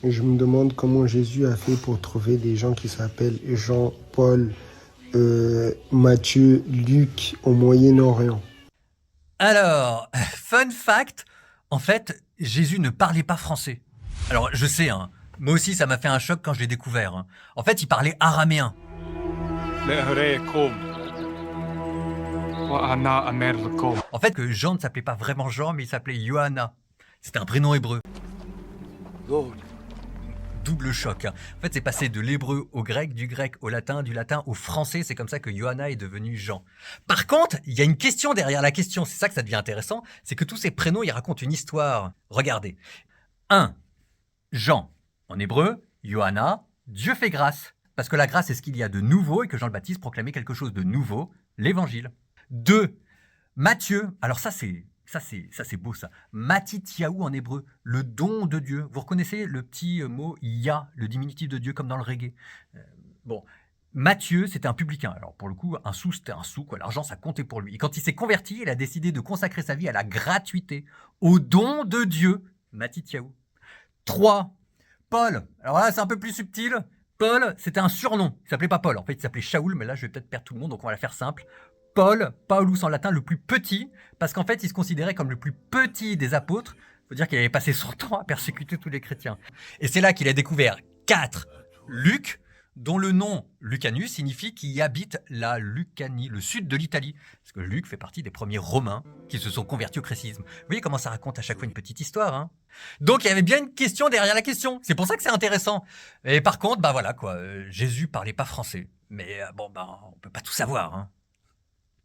Je me demande comment Jésus a fait pour trouver des gens qui s'appellent Jean, Paul, Matthieu, Luc au Moyen-Orient. Alors, fun fact, en fait, Jésus ne parlait pas français. Alors, je sais, hein, moi aussi ça m'a fait un choc quand je l'ai découvert. Hein. En fait, il parlait araméen. En fait, que Jean ne s'appelait pas vraiment Jean, mais il s'appelait Johanna. C'était un prénom hébreu. Double choc. Hein. En fait, c'est passé de l'hébreu au grec, du grec au latin, du latin au français. C'est comme ça que Johanna est devenu Jean. Par contre, il y a une question derrière la question. C'est ça que ça devient intéressant. C'est que tous ces prénoms, ils racontent une histoire. Regardez. 1. Jean. En hébreu, Johanna. Dieu fait grâce. Parce que la grâce, c'est ce qu'il y a de nouveau et que Jean le Baptiste proclamait quelque chose de nouveau, l'évangile. 2. Matthieu. Alors ça, c'est beau ça. Matityahu en hébreu, le don de Dieu. Vous reconnaissez le petit mot Ya, le diminutif de Dieu comme dans le reggae. Bon, Matthieu, c'était un publicain. Alors pour le coup, un sou, c'était un sou, quoi. L'argent, ça comptait pour lui. Et quand il s'est converti, il a décidé de consacrer sa vie à la gratuité, au don de Dieu. Matityahu. 3. Paul. Alors là, c'est un peu plus subtil. Paul, c'était un surnom. Il s'appelait pas Paul. En fait, il s'appelait Shaoul, mais là, je vais peut-être perdre tout le monde, donc on va la faire simple. Paul, Paulus en latin, le plus petit, parce qu'en fait, il se considérait comme le plus petit des apôtres. Il faut dire qu'il avait passé son temps à persécuter tous les chrétiens. Et c'est là qu'il a découvert 4 Luc, dont le nom Lucanus signifie qu'il y habite la Lucanie, le sud de l'Italie. Parce que Luc fait partie des premiers Romains qui se sont convertis au christianisme. Vous voyez comment ça raconte à chaque fois une petite histoire, hein. Donc il y avait bien une question derrière la question. C'est pour ça que c'est intéressant. Et par contre, bah voilà quoi, Jésus parlait pas français. Mais bon, bah on peut pas tout savoir, hein.